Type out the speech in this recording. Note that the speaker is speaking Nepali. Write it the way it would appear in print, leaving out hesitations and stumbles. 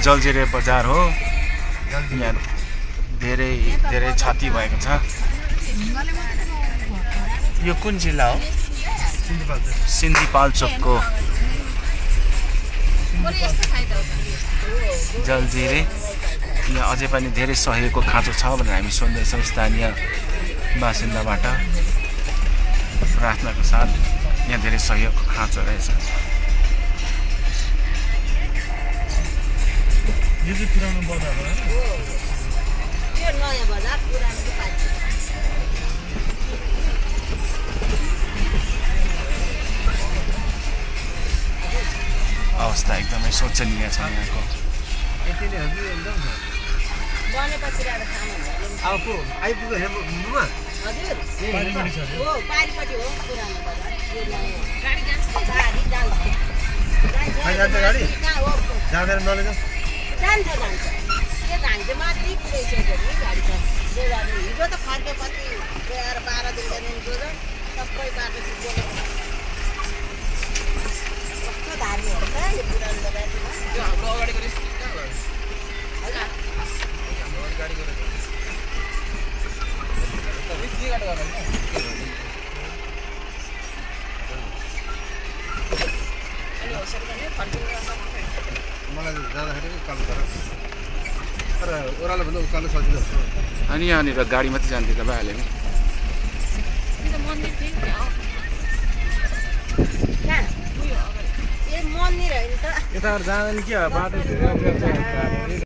जलजिरे बजार हो। यहाँ धेरै क्षति भएको छ। यो कुन जिल्ला हो? सिन्धुपाल्चोकको जलजिरे। यहाँ अझै पनि धेरै सहयोगको खाँचो छ भनेर हामी सुन्दैछौँ स्थानीय बासिन्दाबाट। प्रार्थनाको साथ यहाँ धेरै सहयोगको खाँचो रहेछ। यो चाहिँ पुरानो बजार हो। यो नयाँ बजार पुरानो अवस्था एकदमै शोचनीय छ यहाँको। अब आइपुग्यो हेर्नुमा हजुर पारिपट्टि छ हो पारिपट्टि हो पुरानो बजार। यो नयाँ गाडी जान्छ गाडी जान्छ गाडी कहाँ हो जाँदैन नलैजाऊ जान्छ यो धानको माथि पुगैसक्यो नि गाडी छ। हिजो त फर्केपछि 12 दिन जानेको र सबै बाटो पुगेर कस्तो धार्ने हो त यो पुरानो बजारमा। यो हाम्रो अगाडिको रेस्टुरेन्ट कहाँ हो? हजुर हाम्रो गाडीको रेस्टुरेन्ट गाडी गर्नु अनि होसर गर्ने फर्किनु मलाई जाँदाखेरि उकालो तर ओह्रालो भन्दा उकालो सजिलो हुन्छ। अनि यहाँनिर गाडी मात्रै जान्थ्यो त भइहाल्यो नि। मन्दिर थियो कहाँ उयो ए मन्दिर होइन त यताबाट जाँदैन के बाटो